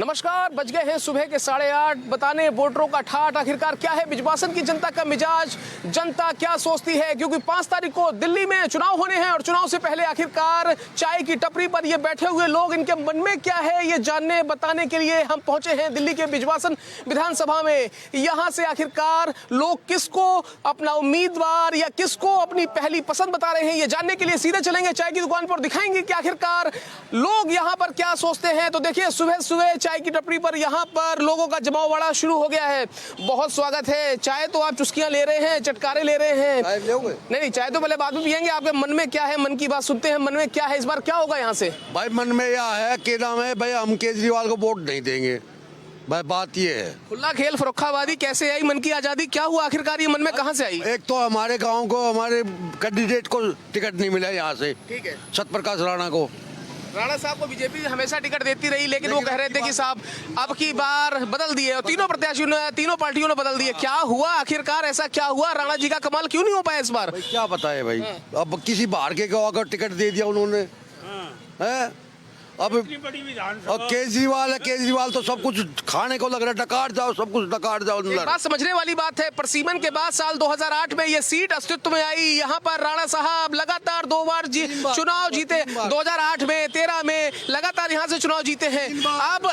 नमस्कार, बज गए हैं सुबह के 8:30। बताने वोटरों का ठाठ आखिरकार क्या है बिजवासन की जनता का मिजाज, जनता क्या सोचती है, क्योंकि 5 तारीख को दिल्ली में चुनाव होने हैं और चुनाव से पहले आखिरकार चाय की टपरी पर ये बैठे हुए लोग, इनके मन में क्या है ये जानने बताने के लिए हम पहुंचे हैं दिल्ली के बिजवासन विधानसभा में। यहाँ से आखिरकार लोग किसको अपना उम्मीदवार या किसको अपनी पहली पसंद बता रहे हैं ये जानने के लिए सीधे चलेंगे चाय की दुकान पर, दिखाएंगे कि आखिरकार लोग यहाँ पर क्या सोचते हैं। तो देखिए सुबह सुबह चाय की टपरी पर यहाँ पर लोगों का जमावड़ा शुरू हो गया है। बहुत स्वागत है। चाय तो आप चुस्कियां ले रहे हैं, चटकारे ले रहे हैं। नहीं, चाय तो पहले बाद में पियेंगे। आपके मन में क्या है, मन की बात सुनते हैं, मन में क्या है, इस बार क्या होगा यहाँ से? भाई मन में यह है कि नाम है भाई, हम केजरीवाल को वोट नहीं देंगे। भाई बात ये है, खुला खेल फरोखाबादी कैसे आई, मन की आजादी क्या हुआ आखिरकार, ये मन में कहाँ से आई? एक तो हमारे गांव को हमारे कैंडिडेट को टिकट नहीं मिला यहाँ से, ठीक है, सत्यप्रकाश राणा को। राणा साहब को बीजेपी हमेशा टिकट देती रही, लेकिन वो कह रहे थे कि साहब अब की बार बदल दिए और तीनों प्रत्याशियों ने, तीनों पार्टियों ने बदल दिए। क्या हुआ आखिरकार, ऐसा क्या हुआ? राणा जी का कमाल क्यों नहीं हो पाया इस बार? भाई क्या बताए भाई, अब किसी बाहर के को अगर टिकट दे दिया उन्होंने है। अब केजरीवाल है, केजरीवाल तो सब कुछ खाने को लग रहा है, डकार जाओ, सब कुछ डकार जाओ। एक बात समझने वाली बात है, परसीमन के बाद साल 2008 में ये सीट अस्तित्व में आई। यहाँ पर राणा साहब लगातार 2 बार चुनाव जीते, 2008 में, 13 में लगातार यहाँ से चुनाव जीते हैं। अब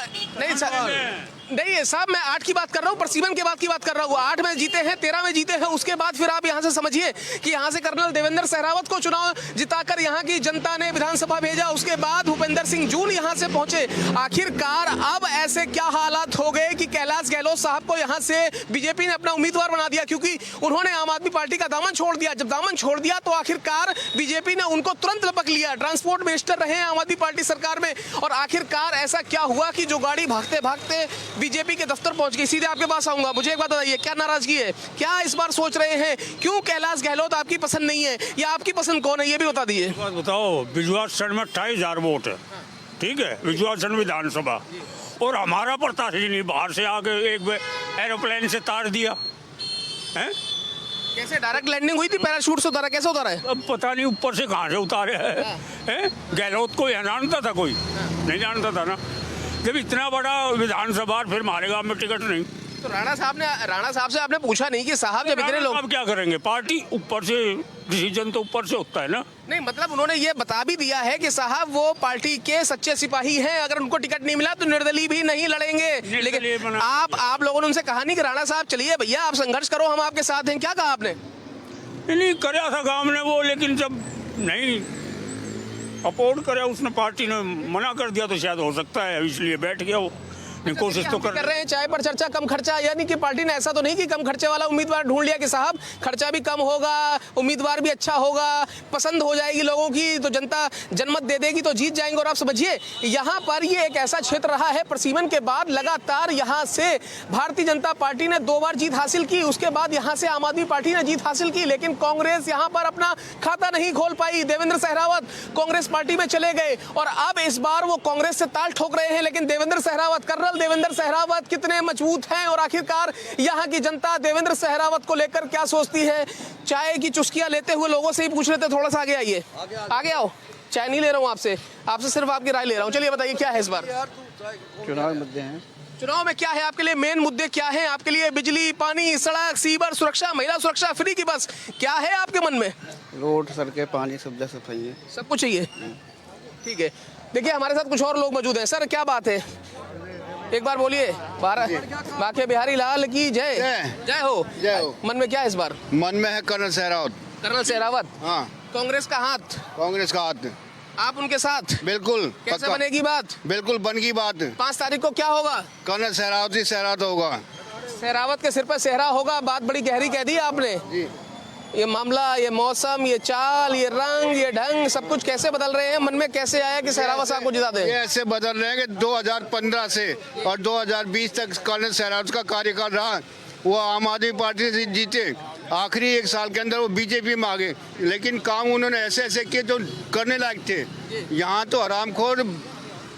नहीं साहब, मैं 8 की बात कर रहा हूँ, परसीमन के बाद की बात कर रहा हूँ। 8 में जीते हैं, 13 में जीते हैं, उसके बाद फिर आप यहाँ से समझिए कि यहाँ से कर्नल देवेंद्र सहरावत को चुनाव जिताकर यहाँ की जनता ने विधानसभा भेजा। उसके बाद भूपेंद्र सिंह जून यहाँ से पहुंचे। आखिरकार अब ऐसे क्या हालात हो गए कि कैलाश गहलोत साहब को यहाँ से बीजेपी ने अपना उम्मीदवार बना दिया, क्योंकि उन्होंने आम आदमी पार्टी का दामन छोड़ दिया। जब दामन छोड़ दिया तो आखिरकार बीजेपी ने उनको तुरंत लपक लिया। ट्रांसपोर्ट मिनिस्टर रहे आम आदमी पार्टी सरकार में, और आखिरकार ऐसा क्या हुआ कि जो गाड़ी भागते भागते बीजेपी के दफ्तर पहुंच गई। सीधे आपके पास आऊंगा, मुझे एक बात बताइए, क्या नाराजगी है, क्या इस बार सोच रहे हैं, क्यों कैलाश गहलोत आपकी पसंद नहीं है, या आपकी पसंद कौन है ये भी बता दीजिए। बताओ, बिजवासन में 28,000 वोट है, ठीक है, बिजवासन विधानसभा, और हमारा प्रत्याशी नहीं, बाहर से आके एक एरोप्लेन से तार दिया है। कैसे डायरेक्ट लैंडिंग हुई थी, पैराशूट से उतारा, कैसे उतारा है? अब पता नहीं ऊपर से कहाँ से उतारे हैं। गहलोत को यह जानता था कोई? नहीं जानता था ना। जब इतना बड़ा विधानसभा, फिर हमारे गांव में टिकट नहीं। तो राणा साहब से आपने पूछा नहीं कि साहब जब इतने लोग, अब क्या करेंगे, पार्टी ऊपर से डिसीजन तो ऊपर से होता है ना। नहीं मतलब उन्होंने ये बता भी दिया है कि साहब वो पार्टी के सच्चे सिपाही हैं, अगर उनको टिकट नहीं मिला तो निर्दलीय भी नहीं लड़ेंगे। लेकिन आप लोगों ने उनसे कहा नहीं कि राणा साहब चलिए भैया आप संघर्ष करो, हम आपके साथ हैं, क्या कहा आपने? नहीं कराया था गांव ने वो, लेकिन जब नहीं अपोर्ड करे उसने, पार्टी ने मना कर दिया, तो शायद हो सकता है इसलिए बैठ गया वो। कोशिश तो कर रहे हैं चाय पर चर्चा, कम खर्चा, यानी कि पार्टी ने ऐसा तो नहीं कि कम खर्चे वाला उम्मीदवार ढूंढ लिया कि साहब खर्चा भी कम होगा, उम्मीदवार भी अच्छा होगा, पसंद हो जाएगी लोगों की, तो जनता जनमत दे देगी तो जीत जाएंगे। और आप समझिए यहाँ पर ये एक ऐसा क्षेत्र रहा है, परसीमन के बाद लगातार यहाँ से भारतीय जनता पार्टी ने 2 बार जीत हासिल की, उसके बाद यहाँ से आम आदमी पार्टी ने जीत हासिल की, लेकिन कांग्रेस यहाँ पर अपना खाता नहीं खोल पाई। देवेंद्र सहरावत कांग्रेस पार्टी में चले गए और अब इस बार वो कांग्रेस से ताल ठोक रहे हैं, लेकिन देवेंद्र सहरावत कितने मजबूत हैं, और आखिरकार यहाँ की जनता देवेंद्र सहरावत को लेकर क्या सोचती है। चाय की चुस्कियां लेते हुए लोगों से ही पूछ रहे थे, थोड़ा सा आगे आइए, आगे आओ। चाय नहीं ले रहा हूँ आपसे सिर्फ आपकी राय ले रहा हूँ। चलिए बताइए क्या है इस बार चुनाव मुद्दे हैं। चुनाव में क्या है आपके लिए मेन मुद्दे, क्या है आपके लिए? बिजली, पानी, सड़क, सीवर सुरक्षा, महिला सुरक्षा, फ्री की बस, क्या है आपके मन में? रोड, सड़कें, पानी, सब्जा सफाई है, सब कुछ चाहिए। ठीक है, देखिए हमारे साथ कुछ और लोग मौजूद हैं। सर क्या बात है, एक बार बोलिए। बाके बिहारी लाल की जय। जय हो। जय हो। मन में क्या है इस बार? मन में है कर्नल सहरावत। कर्नल सहरावत, हाँ, कांग्रेस का हाथ, कांग्रेस का हाथ, आप उनके साथ? बिल्कुल। कैसे बनेगी बात? बिल्कुल बन की बात। 5 तारीख को क्या होगा? कर्नल सहरावत ही सहरावत होगा। सहरावत के सिर पर सेहरा होगा। बात बड़ी गहरी कह दी आपने जी। ये मामला, ये मौसम, ये चाल, ये रंग, ये ढंग, सब कुछ कैसे बदल रहे हैं? मन में कैसे आया कि सहरावत साहब को जिता दें? ये ऐसे बदल रहे हैं कि 2015 से और 2020 तक कर्नल सहरावत का कार्यकाल रहा, वो आम आदमी पार्टी से जीते, आखिरी 1 साल के अंदर वो बीजेपी में आ गए, लेकिन काम उन्होंने ऐसे ऐसे किए जो करने लायक थे। यहाँ तो हरामखोर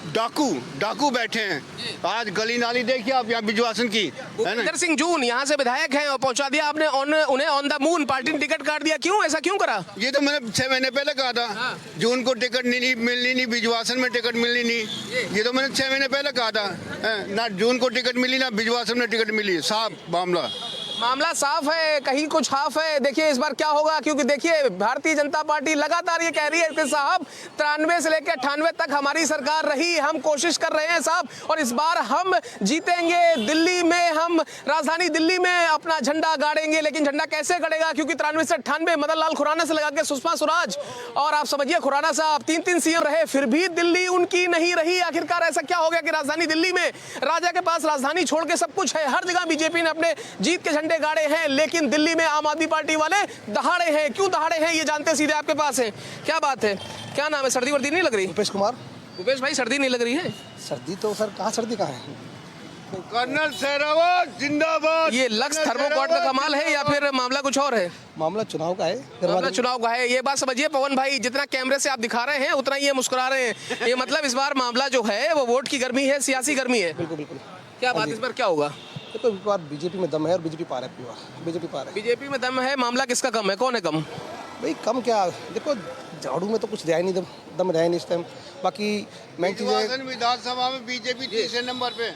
डाकू बैठे हैं। आज गली नाली देखिए आप यहाँ बिजवासन की, है ना। भूपेंद्र सिंह जून यहाँ से विधायक हैं और पहुंचा दिया आपने उन्हें ऑन द मून, पार्टी ने टिकट काट दिया। क्यों, ऐसा क्यों करा? ये तो मैंने 6 महीने पहले कहा था। जून को टिकट मिलनी नहीं, बिजवासन में टिकट मिलनी नहीं। ये तो मैंने 6 महीने पहले कहा था। ना जून को टिकट मिली, ना बिजवासन में टिकट मिली। साहब मामला साफ है, कहीं कुछ हाफ है। देखिए इस बार क्या होगा, क्योंकि देखिए भारतीय जनता पार्टी लगातार ये कह रही है कि साहब 93 से लेकर 98 तक हमारी सरकार रही, हम कोशिश कर रहे हैं साहब, और इस बार हम जीतेंगे। दिल्ली में हम, राजधानी दिल्ली में अपना झंडा गाड़ेंगे। लेकिन झंडा कैसे गड़ेगा, क्योंकि 93 से 98 मदन लाल खुराना से लगा के सुषमा स्वराज, और आप समझिए खुराना साहब 3 सीएम रहे, फिर भी दिल्ली उनकी नहीं रही। आखिरकार ऐसा क्या हो गया कि राजधानी दिल्ली में राजा के पास राजधानी छोड़ के सब कुछ है, हर जगह बीजेपी ने अपने जीत के झंडे गाड़े हैं, लेकिन दिल्ली में आम आदमी पार्टी वाले दहाड़े हैं। क्यों दहाड़े हैं ये जानते सीधे आपके पास है। क्या बात है, क्या नाम है? सर्दी वर्दी नहीं लग रही? भूपेश कुमार। भूपेश भाई सर्दी नहीं लग रही है? सर्दी तो सर कहाँ, सर्दी कहाँ है? कर्नल सहरावत जिंदाबाद। ये लक्स थर्मोकॉट का कमाल है या फिर मामला कुछ और है? मामला चुनाव का है। मामला चुनाव का है, ये बात समझिए पवन भाई। जितना कैमरे से आप दिखा रहे हैं उतना ये मुस्कुरा रहे हैं। ये मतलब इस बार मामला जो है वो वोट की गर्मी है, सियासी गर्मी है। बिल्कुल बिल्कुल। क्या बात, इस बार क्या होगा? देखो इस बार बीजेपी में दम है और बीजेपी पार है। बीजेपी पार है। बीजेपी में दम है। मामला किसका कम है, कौन है कम? भाई कम क्या, देखो झाड़ू में तो कुछ रहा ही नहीं, दम रहा ही नहीं इस टाइम। बाकी मेन चीज़ है, बिजवासन विधानसभा में बीजेपी 3 नंबर पे।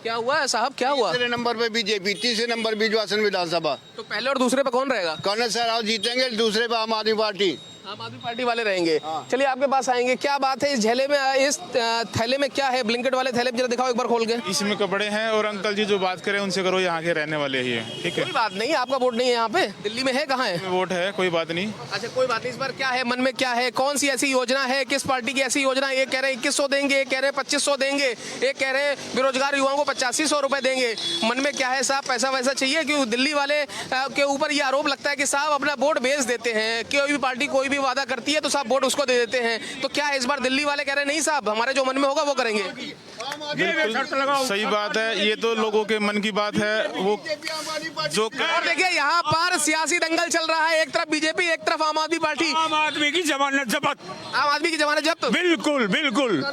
क्या हुआ है साहब, क्या हुआ? 3 नंबर पे बीजेपी, 3 नंबर बिजवासन विधानसभा। तो पहले और दूसरे पे कौन रहेगा? कर्नल सहरावत जीतेंगे, दूसरे पे आम आदमी पार्टी। आम आदमी पार्टी वाले रहेंगे। चलिए आपके पास आएंगे। क्या बात है इस झेले में, इस थैले में क्या है? ब्लिंकेट वाले थैले में जरा दिखाओ एक बार खोल के। इसमें कपड़े हैं और अंकल जी जो बात करें उनसे करो, यहाँ के रहने वाले ही हैं। ठीक है, कोई बात नहीं, आपका वोट नहीं है यहाँ पे, दिल्ली में है, कहाँ है? वोट है, कोई बात नहीं। अच्छा कोई बात नहीं। इस बार क्या है, मन में क्या है, कौन सी ऐसी योजना है, किस पार्टी की ऐसी योजना? एक कह रहे हैं 2100 देंगे, एक कह रहे हैं 2500 देंगे, एक कह रहे हैं बेरोजगार युवाओं को 8500 रुपए देंगे। मन में क्या है साहब, पैसा वैसा चाहिए? क्योंकि दिल्ली वाले के ऊपर ये आरोप लगता है कि साहब अपना वोट बेच देते हैं। कोई भी पार्टी कोई भी वादा करती है तो साहब वोट उसको दे देते हैं। तो क्या है इस बार दिल्ली वाले कह रहे हैं नहीं साहब, हमारे जो मन में होगा वो करेंगे? बिल्कुल सही बात है, ये तो लोगों के मन की बात है। वो जो और देखिए यहाँ पर सियासी दंगल चल रहा है, एक तरफ बीजेपी, एक तरफ आम आदमी पार्टी। आम आदमी की जमानत जब्त। आम आदमी की जमानत जब्त। बिल्कुल बिल्कुल।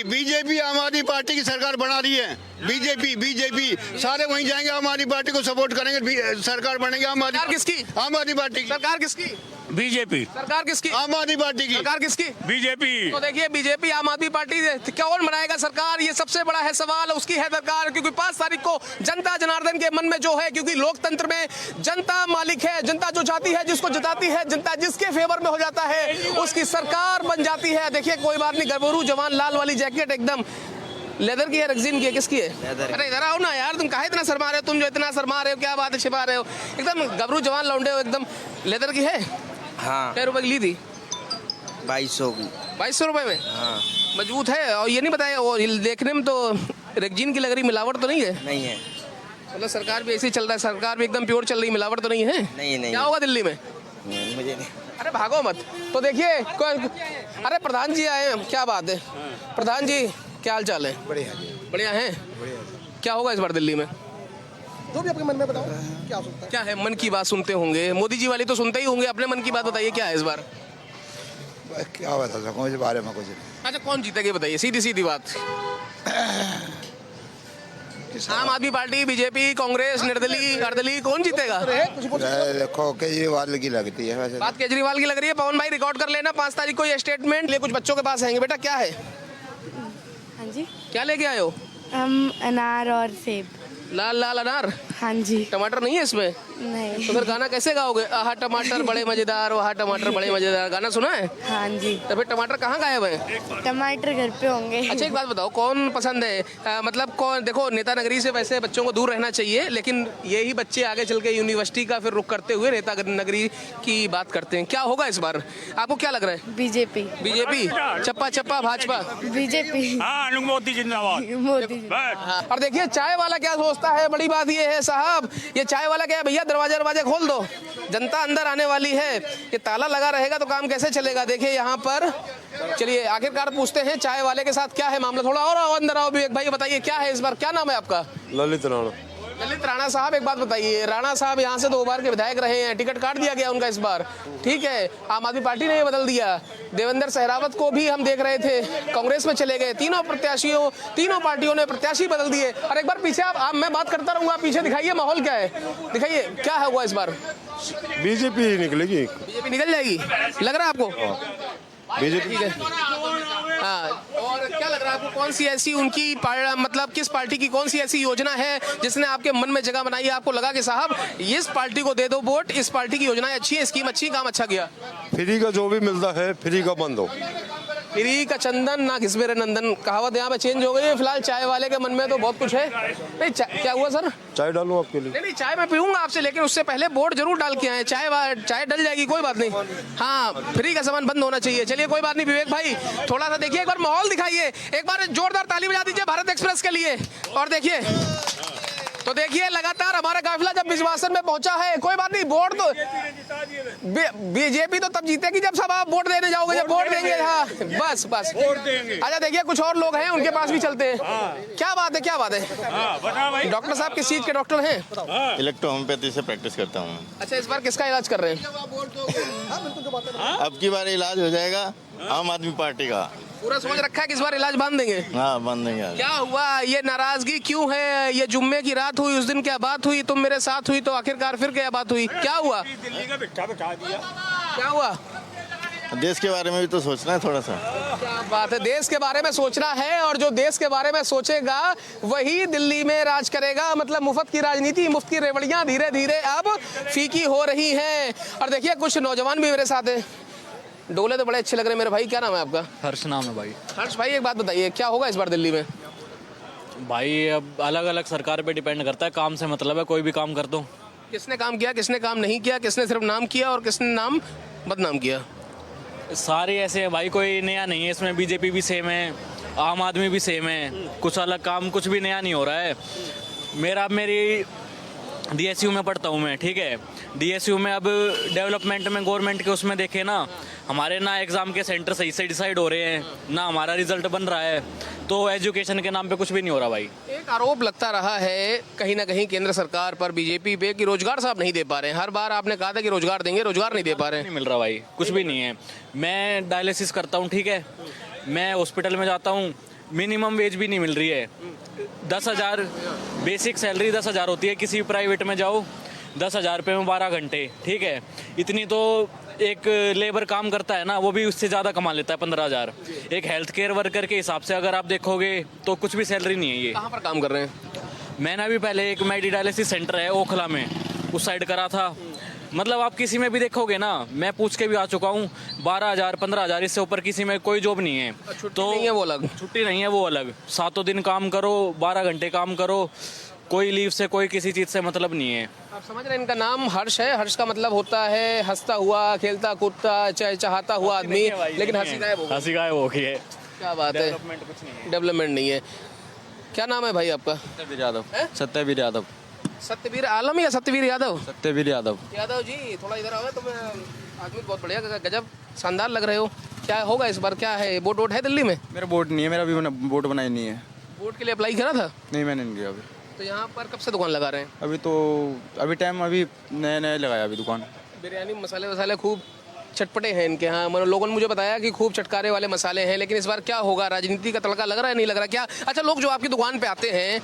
बीजेपी आम आदमी पार्टी की सरकार बना रही है। बीजेपी सारे वहीं जाएंगे, आम आदमी पार्टी को सपोर्ट करेंगे, सरकार बनेगी आम आदमी। किसकी? आम आदमी पार्टी की। सरकार किसकी? बीजेपी। सरकार किसकी? आम आदमी पार्टी की। सरकार किसकी? बीजेपी। तो देखिए बीजेपी आम आदमी पार्टी कौन बनाएगा सरकार, ये सबसे बड़ा है सवाल। उसकी है सरकार, क्योंकि 5 तारीख को जनता जनार्दन के मन में जो है, क्योंकि लोकतंत्र में जनता मालिक है, जनता जो चाहती है, जिसको जिताती है, जनता जिसके फेवर में हो जाता है उसकी सरकार बन जाती है। देखिए कोई बात नहीं, गबरू जवान लाल वाली जैकेट एकदम लेदर की है, रेक्सिन की है, किसकी है? अरे इधर आओ ना यार, तुम काहे इतना शर्मा रहे हो? तुम जो इतना शर्मा रहे हो, क्या बात है, छिपा रहे हो? एकदम गबरू जवान लौंडे हो, एकदम लेदर की है। हाँ, क्या रुपए की ली थी? 2200 की। 2200 रुपए में? हाँ, मजबूत है। और ये नहीं बताया, और देखने में तो रेक्जिन की लग रही, मिलावट तो नहीं है? नहीं है। मतलब सरकार भी ऐसे ही चल रहा है, सरकार भी एकदम प्योर चल रही, मिलावट तो नहीं है? नहीं। क्या होगा दिल्ली में? मुझे नहीं। अरे भागो मत। तो देखिए अरे प्रधान जी आए हैं, क्या बात है प्रधान जी, क्या हाल चाल है? बढ़िया है। क्या होगा इस बार दिल्ली में? जो भी आपके मन में बताओ, क्या हो सकता है? क्या है, मन की बात सुनते होंगे, मोदी जी वाली तो सुनते ही होंगे, अपने मन की बात बताइए, क्या है इस बार? क्या बता सकूँ इस बारे में कुछ नहीं। अच्छा कौन जीतेगा बताइए, सीधी सीधी बात। आम आदमी पार्टी, बीजेपी, कांग्रेस, निर्दलीय, अर्दलीय, कौन जीतेगा? देखो केजरीवाल की लगती है वैसे। बात केजरीवाल की लग रही है। पवन भाई रिकॉर्ड कर लेना, 5 तारीख को ये स्टेटमेंट ले। कुछ बच्चों के पास आएंगे। बेटा क्या है, हाँ जी, क्या लेके आए हो? हम अनार और सेब। लाल लाल अनार, हाँ जी। टमाटर नहीं है इसमें? नहीं। तो फिर गाना कैसे गाओगे? आहा टमाटर बड़े मजेदार, वहा टमाटर बड़े मजेदार, गाना सुना है? हाँ जी। तो फिर टमाटर कहाँ गायब है? टमाटर घर पे होंगे। अच्छा एक बात बताओ, कौन पसंद है? मतलब कौन, देखो नेता नगरी से वैसे बच्चों को दूर रहना चाहिए, लेकिन यही बच्चे आगे चल के यूनिवर्सिटी का फिर रुख करते हुए नेता नगरी की बात करते हैं। क्या होगा इस बार, आपको क्या लग रहा है? बीजेपी। बीजेपी, चप्पा चप्पा भाजपा। बीजेपी। हाँ, मोदी जिंदाबाद। मोदी जी। बस। और देखिए चाय वाला क्या सोचता है, बड़ी बात ये है साहब, ये चाय वाला क्या है, भैया दरवाजे खोल दो, जनता अंदर आने वाली है। ये ताला लगा रहेगा तो काम कैसे चलेगा? देखिए यहाँ पर, चलिए आखिरकार पूछते हैं चाय वाले के साथ क्या है मामला। थोड़ा और आओ, अंदर आओ विवेक भाई, बताइए क्या है इस बार, क्या नाम है आपका? ललित राणा। ललित राणा साहब, एक बात बताइए, राणा साहब यहाँ से 2 बार के विधायक रहे हैं, टिकट काट दिया गया उनका इस बार, ठीक है, आम आदमी पार्टी ने ये बदल दिया। देवेंद्र सहरावत को भी हम देख रहे थे, कांग्रेस में चले गए। तीनों पार्टियों ने प्रत्याशी बदल दिए। और एक बार पीछे आप मैं बात करता रहूंगा, पीछे दिखाइए माहौल क्या है, दिखाइए क्या है हुआ इस बार। बीजेपी निकलेगी, बीजेपी निकल जाएगी लग रहा है आपको? बीजेपी ठीक है, हाँ। और क्या लग रहा है आपको, कौन सी ऐसी उनकी मतलब किस पार्टी की कौन सी ऐसी योजना है जिसने आपके मन में जगह बनाई है? आपको लगा कि साहब इस पार्टी को दे दो वोट, इस पार्टी की योजनाएं अच्छी है, स्कीम अच्छी, काम अच्छा किया। फ्री का जो भी मिलता है फ्री का बंद हो। फ्री का चंदन ना घिस मेरे नंदन, कहावत यहाँ पे चेंज हो गई है। फिलहाल चाय वाले के मन में तो बहुत कुछ है। नहीं क्या हुआ सर? चाय डालूं आपके लिए? नहीं चाय मैं पीऊंगा आपसे, लेकिन उससे पहले वोट जरूर डाल के आए। चाय डल जाएगी, कोई बात नहीं। हाँ, फ्री का सामान बंद होना चाहिए। चलिए कोई बात नहीं। विवेक भाई थोड़ा सा देखिए, एक बार माहौल दिखाइए, एक बार जोरदार ताली बजा दीजिए भारत एक्सप्रेस के लिए। और देखिए तो देखिए लगातार हमारा काफिला जब बिजवासन में पहुंचा है। कोई बात नहीं, वोट तो बीजेपी तो तब जीतेगी जब सब आप वोट देने जाओगे, जब वोट देंगे। हाँ बस अच्छा देखिए कुछ और लोग हैं, उनके पास भी चलते हैं। क्या बात है? डॉक्टर साहब किस चीज के डॉक्टर हैं? इलेक्ट्रोहोम्योपैथी से प्रैक्टिस करता हूँ। अच्छा, इस बार किसका इलाज कर रहे हैं? अब की बार इलाज हो जाएगा आम आदमी पार्टी का। पूरा सोच रखा है कि इस बार इलाज बांध देंगे? हाँ बांध देंगे। क्या हुआ, ये नाराजगी क्यों है? ये जुम्मे की रात हुई, उस दिन क्या बात हुई, तुम मेरे साथ हुई, तो आखिरकार फिर क्या बात हुई? क्या हुआ? दिल्ली का बिठा बिठा दिया। क्या हुआ? देश के बारे में भी तो सोचना है थोड़ा सा। क्या बात है, देश के बारे में सोचना है, और जो देश के बारे में सोचेगा वही दिल्ली में राज करेगा। मतलब मुफ्त की राजनीति, मुफ्त की रेवड़ियां धीरे धीरे अब फीकी हो रही हैं। और देखिए कुछ नौजवान भी मेरे साथ हैं, डोले तो बड़े अच्छे लग रहे हैं मेरे भाई। क्या नाम है आपका? हर्ष नाम है भाई। हर्ष भाई, एक बात बताइए, क्या होगा इस बार दिल्ली में? भाई अब अलग अलग सरकार पे डिपेंड करता है, काम से मतलब है, कोई भी काम कर दो। किसने काम किया, किसने काम नहीं किया, किसने सिर्फ नाम किया और किसने नाम बदनाम किया? सारे ऐसे हैं भाई, कोई नया नहीं है इसमें। बीजेपी भी सेम है, आम आदमी भी सेम है, कुछ अलग काम, कुछ भी नया नहीं हो रहा है। मेरी DSU में पढ़ता हूँ मैं, ठीक है। DSU में अब डेवलपमेंट में गवर्नमेंट के उसमें देखे ना, हमारे ना एग्ज़ाम के सेंटर सही से डिसाइड हो रहे हैं, ना हमारा रिजल्ट बन रहा है, तो एजुकेशन के नाम पे कुछ भी नहीं हो रहा भाई। एक आरोप लगता रहा है कहीं ना कहीं केंद्र सरकार पर, बीजेपी पे, कि रोजगार साहब नहीं दे पा रहे हैं। हर बार आपने कहा था कि रोजगार देंगे, रोजगार नहीं दे पा रहे हैं। नहीं मिल रहा भाई, कुछ भी नहीं है। मैं डायलिसिस करता हूँ, ठीक है, मैं हॉस्पिटल में जाता हूँ, मिनिमम वेज भी नहीं मिल रही है। 10,000 बेसिक सैलरी 10,000 होती है, किसी प्राइवेट में जाओ 10,000 रुपये में 12 घंटे, ठीक है। इतनी तो एक लेबर काम करता है ना, वो भी उससे ज़्यादा कमा लेता है 15,000। एक हेल्थ केयर वर्कर के हिसाब से अगर आप देखोगे तो कुछ भी सैलरी नहीं है ये। कहाँ पर काम कर रहे हैं? मैंने अभी पहले एक मेडी डायलिसिस सेंटर है ओखला में, उस साइड करा था। मतलब आप किसी में भी देखोगे ना, मैं पूछ के भी आ चुका हूँ, 12,000 15,000, इससे ऊपर किसी में कोई जॉब नहीं है। तो नहीं है वो अलग, छुट्टी नहीं है वो अलग, 7 दिन काम करो, 12 घंटे काम करो, कोई लीव से, कोई किसी चीज़ से मतलब नहीं है। आप समझ रहे हैं, इनका नाम हर्ष है। हर्ष का मतलब होता है हंसता हुआ, खेलता कूदता, चाहता हुआ आदमी, लेकिन हंसी गायब हो गई। हंसी गायब हो गई है। क्या बात है, डेवलपमेंट नहीं है। क्या नाम है भाई आपका? सत्यवीर यादव। सत्यवीर यादव। सत्यवीर आलम या सत्यवीर यादव? सत्यवीर यादव। यादव जी थोड़ा इधर आओ, तुम्हें आदमी बहुत बढ़िया, गजब शानदार लग रहे हो। क्या होगा इस बार, क्या है, वोट है दिल्ली में? मेरा वोट नहीं है, मेरा अभी वोट बनाई नहीं है। वोट के लिए अप्लाई करा था? नहीं, मैंने नहीं किया अभी। तो यहाँ पर कब से दुकान लगा रहे हैं? अभी टाइम नए लगाया अभी दुकान। बिरयानी मसाले वसाले खूब चटपटे हैं इनके यहाँ, मतलब लोगों ने मुझे बताया कि खूब चटकारे वाले मसाले हैं। लेकिन इस बार क्या होगा, राजनीति का तड़का लग रहा है, नहीं लग रहा क्या? अच्छा, लोग जो आपकी दुकान पे आते हैं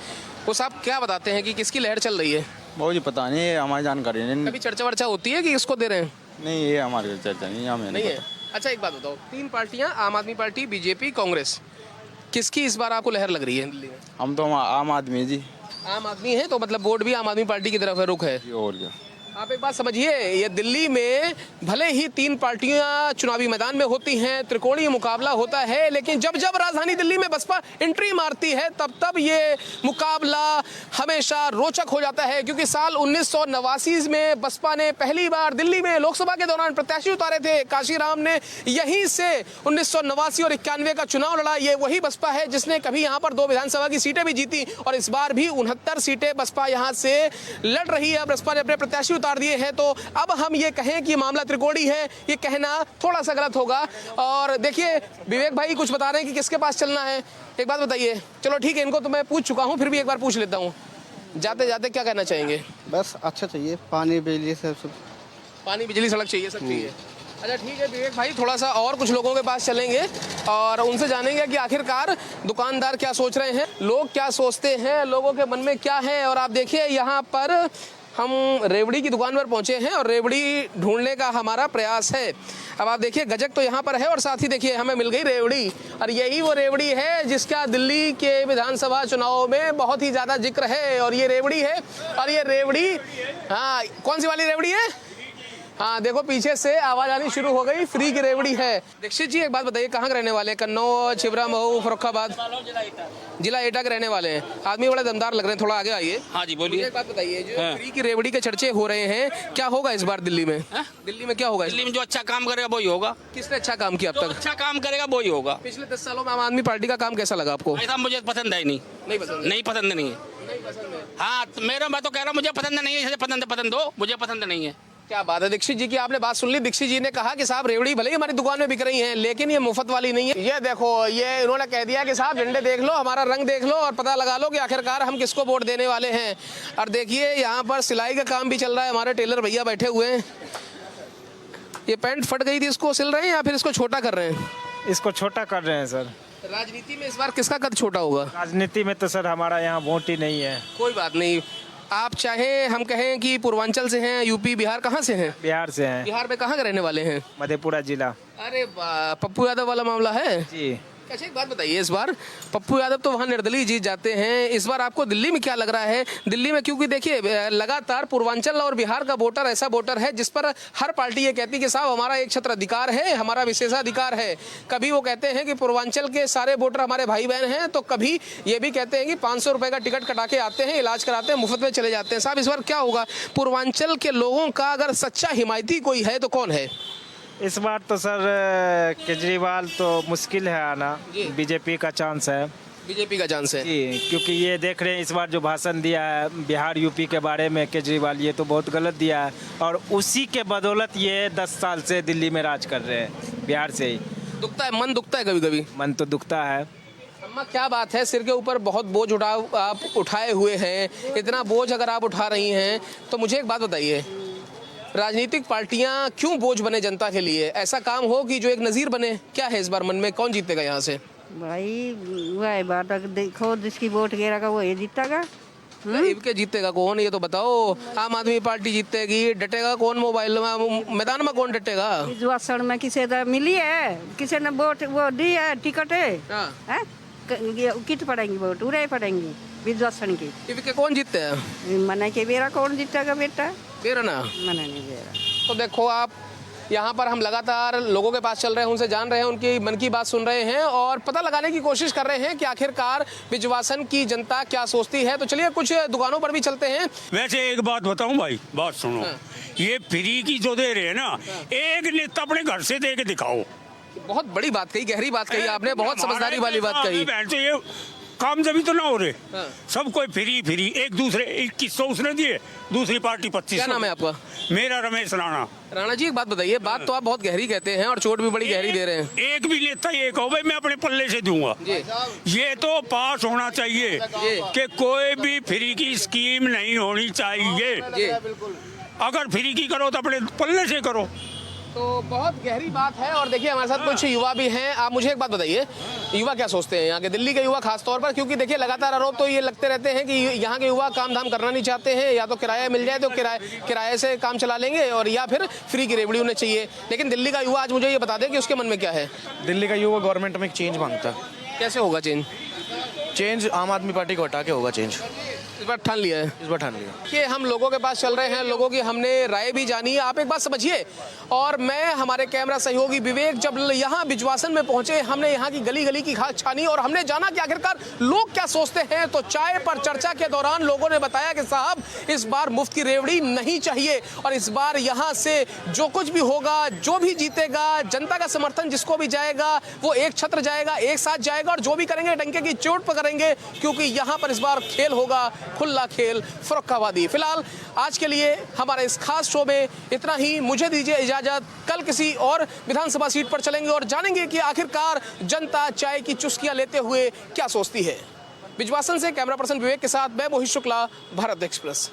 वो साहब क्या बताते हैं कि किसकी लहर चल रही है? बहुत जी पता नहीं, हमारी जानकारी नहीं। कभी चर्चा वर्चा होती है कि इसको दे रहे हैं? नहीं, ये हमारी चर्चा नहीं, हमें नहीं है। अच्छा एक बात बताओ, 3 पार्टियां, आम आदमी पार्टी, बीजेपी, कांग्रेस, किसकी इस बार आपको लहर लग रही है दिल्ली में? हम तो आम आदमी जी। आम आदमी है तो मतलब वोट भी आम आदमी पार्टी की तरफ है, रुख है। और क्या, आप एक बात समझिए, ये दिल्ली में भले ही 3 पार्टियां चुनावी मैदान में होती हैं, त्रिकोणीय मुकाबला होता है, लेकिन जब जब राजधानी दिल्ली में बसपा एंट्री मारती है तब तब ये मुकाबला हमेशा रोचक हो जाता है। क्योंकि साल 1989 में बसपा ने पहली बार दिल्ली में लोकसभा के दौरान प्रत्याशी उतारे थे। काशीराम ने यहीं से 1989 और 91 का चुनाव लड़ा। ये वही बसपा है जिसने कभी यहाँ पर 2 विधानसभा की सीटें भी जीती, और इस बार भी 69 सीटें बसपा यहाँ से लड़ रही है। बसपा ने अपने प्रत्याशी उतार दिए हैं, तो अब हम ये कहें कि मामला त्रिकोणी है, ये कहना थोड़ा सा गलत होगा। और देखिए विवेक भाई कुछ बता रहे हैं कि किसके पास चलना है। एक बात बताइए, चलो ठीक है, इनको तो मैं पूछ चुका हूं, फिर भी एक बार पूछ लेता हूं। जाते जाते क्या कहना चाहेंगे? बस अच्छा चाहिए, पानी बिजली सब। पानी बिजली सड़क चाहिए, सब चाहिए। अच्छा ठीक है विवेक भाई, थोड़ा सा और कुछ लोगों के पास चलेंगे और उनसे जानेंगे कि आखिरकार दुकानदार क्या सोच रहे हैं, लोग क्या सोचते हैं, लोगों के मन में क्या है। और आप देखिए यहाँ पर हम रेवड़ी की दुकान पर पहुंचे हैं और रेवड़ी ढूंढने का हमारा प्रयास है। अब आप देखिए गजक तो यहाँ पर है और साथ ही देखिए हमें मिल गई रेवड़ी, और यही वो रेवड़ी है जिसका दिल्ली के विधानसभा चुनाव में बहुत ही ज़्यादा जिक्र है। और ये रेवड़ी है, और ये रेवड़ी, हाँ कौन सी वाली रेवड़ी है? हाँ देखो पीछे से आवाज आनी शुरू हो गई, फ्री की रेवड़ी है। दीक्षित जी एक बात बताइए, कहाँ के रहने वाले हैं? कन्नौज, छिबरा, मऊ, फर्रुखाबाद, जिला एटा के रहने वाले हैं। आदमी बड़े दमदार लग रहे हैं, थोड़ा आगे आइए। हाँ जी बोलिए। एक बात बताइए, जो फ्री की रेवड़ी के चर्चे हो रहे हैं, क्या होगा इस बार दिल्ली में? दिल्ली में क्या होगा? दिल्ली में जो अच्छा काम करेगा वही होगा। किसने अच्छा काम किया अब तक? अच्छा काम करेगा वही होगा। पिछले 10 सालों में आम आदमी पार्टी का काम कैसा लगा आपको? ऐसा मुझे पसंद है नहीं, नहीं पसंद? नहीं पसंद नहीं है। हाँ मेरा, मैं तो कह रहा हूँ मुझे पसंद नहीं है, पसंद हो, मुझे पसंद नहीं है। क्या बात है दीक्षित जी की, आपने बात सुन ली। दीक्षित जी ने कहा कि साहब रेवड़ी भले ही हमारी दुकान में बिक रही है, लेकिन ये मुफ्त वाली नहीं है। ये देखो, ये इन्होंने कह दिया कि साहब झंडे देख लो, हमारा रंग देख लो और पता लगा लो कि आखिरकार हम किसको वोट देने वाले हैं। और देखिए यहाँ पर सिलाई का काम भी चल रहा है, हमारे टेलर भैया बैठे हुए हैं। ये पैंट फट गई थी, इसको सिल रहे हैं या फिर इसको छोटा कर रहे हैं? इसको छोटा कर रहे हैं सर। राजनीति में इस बार किसका कद छोटा होगा? राजनीति में तो सर हमारा यहाँ वोट ही नहीं है। कोई बात नहीं, आप चाहे हम कहें कि पूर्वांचल से हैं, यूपी बिहार, कहाँ से हैं? बिहार से हैं। बिहार में कहाँ के रहने वाले हैं? मधेपुरा जिला। अरे पप्पू यादव वाला मामला है जी। अच्छा एक बात बताइए, इस बार पप्पू यादव तो वहाँ निर्दलीय जीत जाते हैं, इस बार आपको दिल्ली में क्या लग रहा है? दिल्ली में क्योंकि देखिए लगातार पूर्वांचल और बिहार का वोटर ऐसा वोटर है जिस पर हर पार्टी ये कहती है कि साहब हमारा एक छत्र अधिकार है, हमारा विशेषाधिकार है। कभी वो कहते हैं कि पूर्वांचल के सारे वोटर हमारे भाई बहन हैं, तो कभी ये भी कहते हैं कि 500 रुपये का टिकट कटा के आते हैं, इलाज कराते हैं, मुफ्त में चले जाते हैं। साहब इस बार क्या होगा? पूर्वांचल के लोगों का अगर सच्चा हिमायती कोई है तो कौन है? इस बार तो सर केजरीवाल तो मुश्किल है आना, बीजेपी का चांस है। बीजेपी का चांस है जी, क्योंकि ये देख रहे हैं इस बार जो भाषण दिया है बिहार यूपी के बारे में केजरीवाल, ये तो बहुत गलत दिया है और उसी के बदौलत ये 10 साल से दिल्ली में राज कर रहे हैं, बिहार से ही। दुखता है, मन दुखता है कभी कभी? मन तो दुखता है। अम्मा क्या बात है, सिर के ऊपर बहुत बोझ आप उठाए हुए हैं, इतना बोझ अगर आप उठा रही हैं तो मुझे एक बात बताइए, राजनीतिक पार्टियां क्यों बोझ बने जनता के लिए? ऐसा काम हो कि जो एक नज़ीर बने। क्या है इस बार मन में, कौन जीतेगा यहाँ से? भाई वह बात देखो, जिसकी वोट गिरेगा वो ये जीतेगा। के जीतेगा कौन ये तो बताओ? आम आदमी पार्टी जीतेगी, डटेगा कौन? मोबाइल में मैदान में कौन डटेगा? विश्वासन में किसे मिली है, किसी ने वोट वो दी है, टिकट है, कित पड़ेंगी वोट, उड़े पड़ेंगी विश्वासन की। के कौन जीतते हैं? मना के बेरा कौन जीतेगा बेटा? बेरा ना मना नहीं बेरा। तो देखो आप, यहाँ पर हम लगातार लोगों के पास चल रहे हैं, उनसे जान रहे हैं, उनकी मन की बात सुन रहे हैं और पता लगाने की कोशिश कर रहे हैं कि आखिरकार बिजवासन की जनता क्या सोचती है। तो चलिए कुछ दुकानों पर भी चलते हैं। वैसे एक बात बताऊं भाई, बात सुनो। ये फ्री की जो दे रहे हैं ना, एक नेता अपने घर से दे के दिखाओ। बहुत बड़ी बात कही, गहरी बात कही आपने, बहुत समझदारी वाली बात कही। तो ये काम जब तो ना हो रहे, सब कोई फ्री एक दूसरे 2100 उसने दिए, दूसरी पार्टी 2500। क्या नाम है आपका? मेरा रमेश राणा। राणा जी एक बात बताइए, बात तो आप बहुत गहरी कहते हैं और चोट भी बड़ी गहरी दे रहे हैं। एक भी नेता ये कहो भाई मैं अपने पल्ले से दूंगा, ये तो पास होना चाहिए कि कोई भी फ्री की स्कीम नहीं होनी चाहिए। अगर फ्री की करो तो अपने पल्ले से करो। तो बहुत गहरी बात है। और देखिए हमारे साथ कुछ युवा भी हैं। आप मुझे एक बात बताइए, युवा क्या सोचते हैं यहाँ के, दिल्ली के युवा खास तौर पर? क्योंकि देखिए लगातार आरोप तो ये लगते रहते हैं कि यहाँ के युवा काम धाम करना नहीं चाहते हैं, या तो किराया मिल जाए तो किराए से काम चला लेंगे और या फिर फ्री की रेवड़ी उन्हें चाहिए। लेकिन दिल्ली का युवा आज मुझे ये बता दें कि उसके मन में क्या है? दिल्ली का युवा गवर्नमेंट में एक चेंज मांगता है। कैसे होगा चेंज? चेंज आम आदमी पार्टी को हटा के होगा चेंज। इस बार ठान लिया है? इस बार ठान लिया। कि हम लोगों के पास चल रहे हैं, लोगों की हमने राय भी जानी है। आप एक बात समझिए, और मैं हमारे कैमरा सहयोगी विवेक जब यहाँ बिजवासन में पहुंचे, हमने यहाँ की गली गली की खास छानी और हमने जाना कि आखिरकार लोग क्या सोचते हैं। तो चाय पर चर्चा के दौरान लोगों ने बताया कि साहब इस बार मुफ्त की रेवड़ी नहीं चाहिए और इस बार यहाँ से जो कुछ भी होगा, जो भी जीतेगा, जनता का समर्थन जिसको भी जाएगा वो एक छत्र जाएगा, एक साथ जाएगा और जो भी करेंगे डंके की चोट पर करेंगे, क्योंकि यहाँ पर इस बार खेल होगा खुला खेल फर्रुखाबादी। फिलहाल आज के लिए हमारे इस खास शो में इतना ही। मुझे दीजिए इजाजत, कल किसी और विधानसभा सीट पर चलेंगे और जानेंगे कि आखिरकार जनता चाय की चुस्कियां लेते हुए क्या सोचती है। बिजवासन से कैमरा पर्सन विवेक के साथ मैं मोहित शुक्ला, भारत एक्सप्रेस।